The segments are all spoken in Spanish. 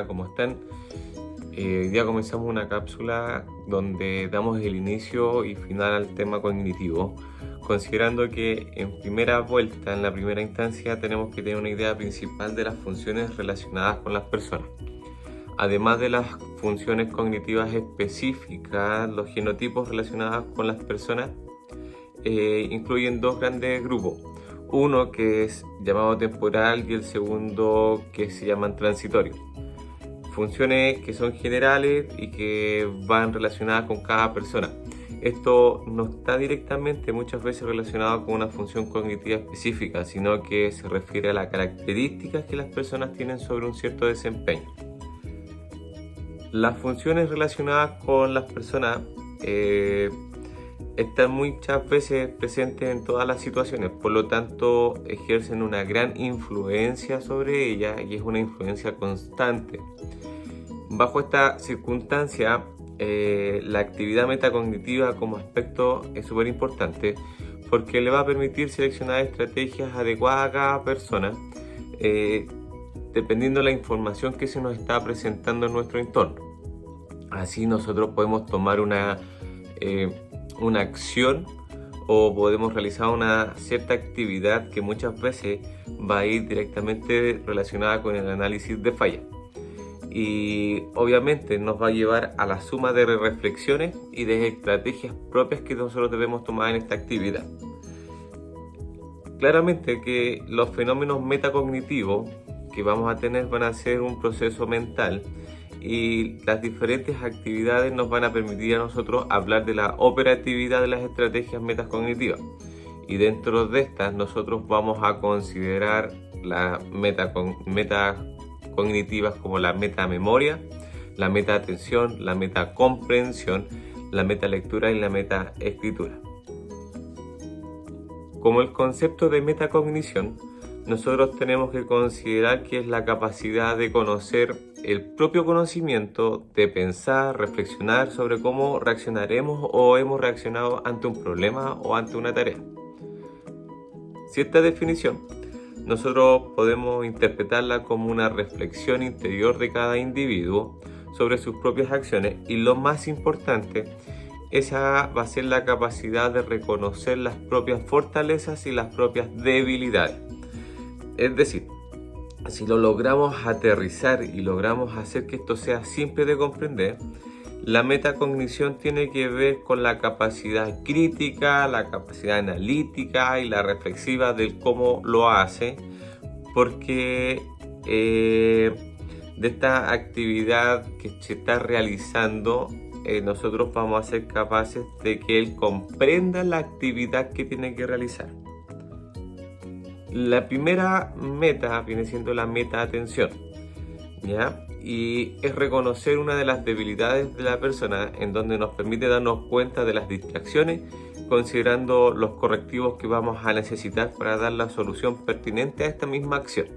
Hola, ¿cómo están? Hoy día comenzamos una cápsula donde damos el inicio y final al tema cognitivo, considerando que en primera vuelta, en la primera instancia, tenemos que tener una idea principal de las funciones relacionadas con las personas. Además de las funciones cognitivas específicas, los genotipos relacionados con las personas incluyen dos grandes grupos. Uno que es llamado temporal y el segundo que se llaman transitorios. Funciones que son generales y que van relacionadas con cada persona. Esto no está directamente muchas veces relacionado con una función cognitiva específica, sino que se refiere a las características que las personas tienen sobre un cierto desempeño. Las funciones relacionadas con las personas están muchas veces presentes en todas las situaciones, por lo tanto ejercen una gran influencia sobre ellas y es una influencia constante. Bajo esta circunstancia, la actividad metacognitiva como aspecto es súper importante porque le va a permitir seleccionar estrategias adecuadas a cada persona dependiendo de la información que se nos está presentando en nuestro entorno. Así nosotros podemos tomar una acción o podemos realizar una cierta actividad que muchas veces va a ir directamente relacionada con el análisis de fallas. Y obviamente nos va a llevar a la suma de reflexiones y de estrategias propias que nosotros debemos tomar en esta actividad. Claramente que los fenómenos metacognitivos que vamos a tener van a ser un proceso mental y las diferentes actividades nos van a permitir a nosotros hablar de la operatividad de las estrategias metacognitivas. Y dentro de estas nosotros vamos a considerar las metacognitivas como la metamemoria, la metaatención, la metacomprensión, la metalectura y la metaescritura. Como el concepto de metacognición, nosotros tenemos que considerar que es la capacidad de conocer el propio conocimiento, de pensar, reflexionar sobre cómo reaccionaremos o hemos reaccionado ante un problema o ante una tarea. Cierta definición, nosotros podemos interpretarla como una reflexión interior de cada individuo sobre sus propias acciones y lo más importante, esa va a ser la capacidad de reconocer las propias fortalezas y las propias debilidades. Es decir, si lo logramos aterrizar y logramos hacer que esto sea simple de comprender, la metacognición tiene que ver con la capacidad crítica, la capacidad analítica y la reflexiva del cómo lo hace, porque de esta actividad que se está realizando, nosotros vamos a ser capaces de que él comprenda la actividad que tiene que realizar. La primera meta viene siendo la metaatención, ¿ya? Y es reconocer una de las debilidades de la persona en donde nos permite darnos cuenta de las distracciones, considerando los correctivos que vamos a necesitar para dar la solución pertinente a esta misma acción.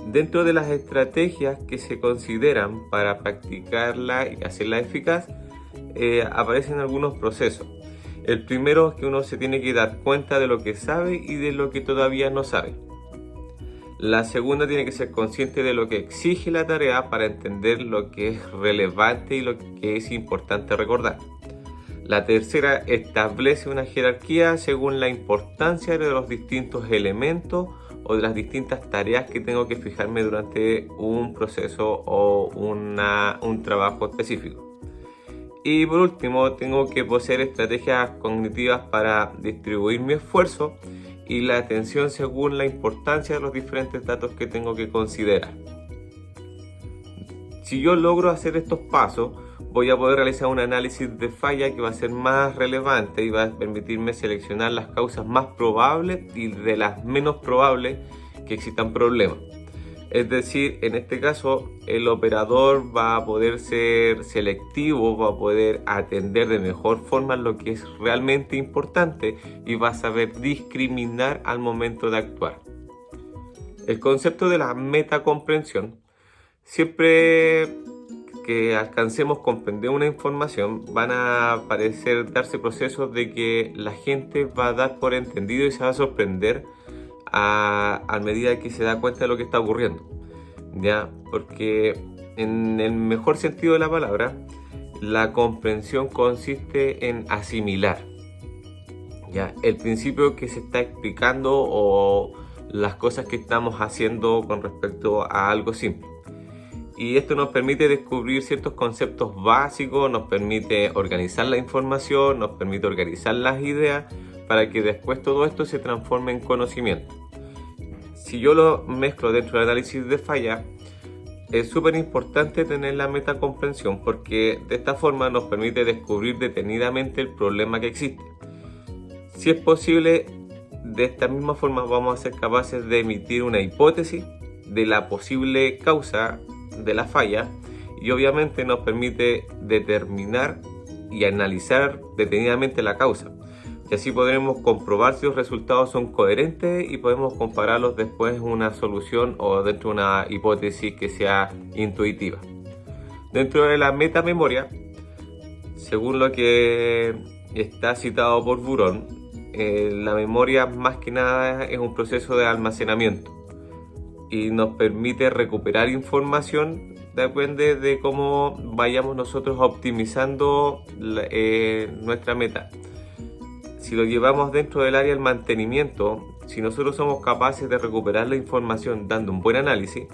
Dentro de las estrategias que se consideran para practicarla y hacerla eficaz, aparecen algunos procesos. El primero es que uno se tiene que dar cuenta de lo que sabe y de lo que todavía no sabe. La segunda tiene que ser consciente de lo que exige la tarea para entender lo que es relevante y lo que es importante recordar. La tercera establece una jerarquía según la importancia de los distintos elementos o de las distintas tareas que tengo que fijarme durante un proceso o un trabajo específico. Y por último, tengo que poseer estrategias cognitivas para distribuir mi esfuerzo y la atención según la importancia de los diferentes datos que tengo que considerar. Si yo logro hacer estos pasos, voy a poder realizar un análisis de falla que va a ser más relevante y va a permitirme seleccionar las causas más probables y de las menos probables que existan problemas. Es decir, en este caso, el operador va a poder ser selectivo, va a poder atender de mejor forma lo que es realmente importante y va a saber discriminar al momento de actuar. El concepto de la metacomprensión, siempre que alcancemos comprender una información, van a darse procesos de que la gente va a dar por entendido y se va a sorprender a medida que se da cuenta de lo que está ocurriendo. ¿ya? Porque en el mejor sentido de la palabra, la comprensión consiste en asimilar, ¿ya? El principio que se está explicando o las cosas que estamos haciendo con respecto a algo simple. Y esto nos permite descubrir ciertos conceptos básicos, nos permite organizar la información, nos permite organizar las ideas para que después todo esto se transforme en conocimiento. Si yo lo mezclo dentro del análisis de falla, es súper importante tener la metacomprensión porque de esta forma nos permite descubrir detenidamente el problema que existe. Si es posible, de esta misma forma vamos a ser capaces de emitir una hipótesis de la posible causa de la falla y obviamente nos permite determinar y analizar detenidamente la causa. Y así podremos comprobar si los resultados son coherentes y podemos compararlos después en una solución o dentro de una hipótesis que sea intuitiva. Dentro de la metamemoria, según lo que está citado por Buron, la memoria más que nada es un proceso de almacenamiento y nos permite recuperar información, depende de cómo vayamos nosotros optimizando nuestra meta. Si lo llevamos dentro del área del mantenimiento, si nosotros somos capaces de recuperar la información dando un buen análisis,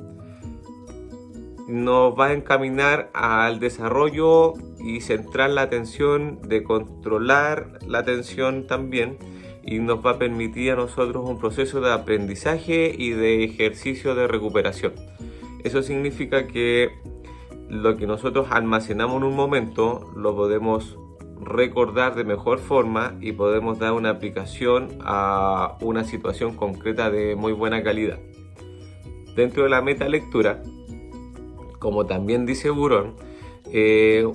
nos va a encaminar al desarrollo y centrar la atención, de controlar la atención también, y nos va a permitir a nosotros un proceso de aprendizaje y de ejercicio de recuperación. Eso significa que lo que nosotros almacenamos en un momento lo podemos recordar de mejor forma y podemos dar una aplicación a una situación concreta de muy buena calidad. Dentro de la metalectura, como también dice Buron,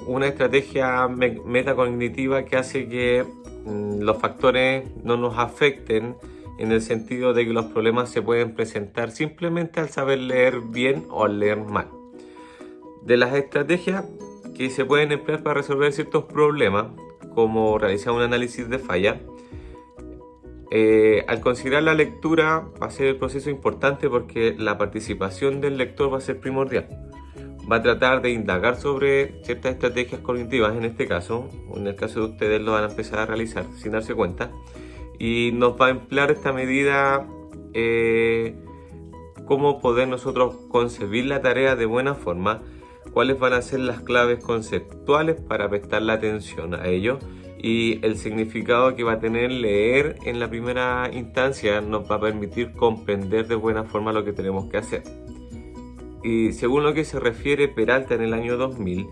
una estrategia metacognitiva que hace que los factores no nos afecten en el sentido de que los problemas se pueden presentar simplemente al saber leer bien o al leer mal. De las estrategias que se pueden emplear para resolver ciertos problemas, como realizar un análisis de falla, al considerar la lectura va a ser el proceso importante porque la participación del lector va a ser primordial. Va a tratar de indagar sobre ciertas estrategias cognitivas, en este caso, en el caso de ustedes lo van a empezar a realizar sin darse cuenta, y nos va a emplear esta medida cómo poder nosotros concebir la tarea de buena forma, cuáles van a ser las claves conceptuales para prestarle atención a ello y el significado que va a tener leer en la primera instancia nos va a permitir comprender de buena forma lo que tenemos que hacer. Y según lo que se refiere Peralta en el año 2000,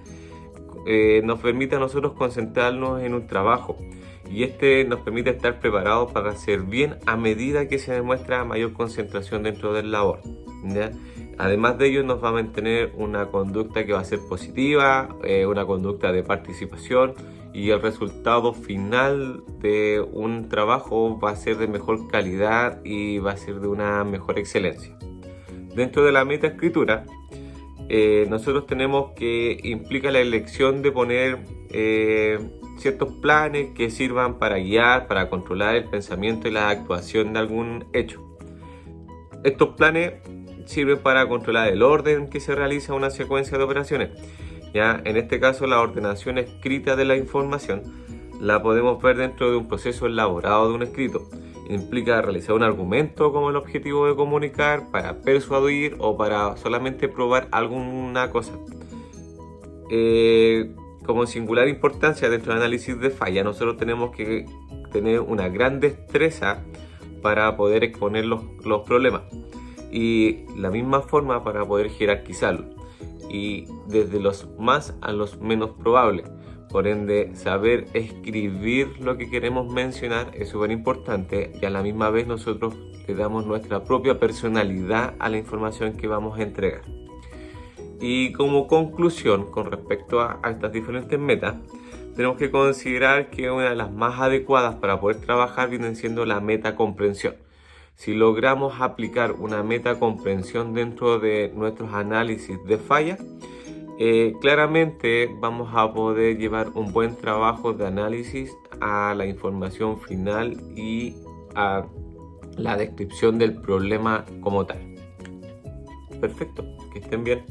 nos permite a nosotros concentrarnos en un trabajo y este nos permite estar preparados para hacer bien a medida que se demuestra mayor concentración dentro del labor, ¿ya? Además de ello nos va a mantener una conducta que va a ser positiva, una conducta de participación y el resultado final de un trabajo va a ser de mejor calidad y va a ser de una mejor excelencia. Dentro de la metaescritura, nosotros tenemos que implica la elección de poner ciertos planes que sirvan para guiar, para controlar el pensamiento y la actuación de algún hecho. Estos planes sirven para controlar el orden que se realiza una secuencia de operaciones. Ya, en este caso, la ordenación escrita de la información la podemos ver dentro de un proceso elaborado de un escrito. Implica realizar un argumento como el objetivo de comunicar, para persuadir o para solamente probar alguna cosa. Como singular importancia dentro del análisis de falla, nosotros tenemos que tener una gran destreza para poder exponer los problemas y la misma forma para poder jerarquizarlos y desde los más a los menos probables. Por ende, saber escribir lo que queremos mencionar es súper importante y a la misma vez nosotros le damos nuestra propia personalidad a la información que vamos a entregar. Y como conclusión con respecto a estas diferentes metas, tenemos que considerar que una de las más adecuadas para poder trabajar viene siendo la metacomprensión. Si logramos aplicar una metacomprensión dentro de nuestros análisis de falla, claramente vamos a poder llevar un buen trabajo de análisis a la información final y a la descripción del problema como tal. perfecto, que estén bien.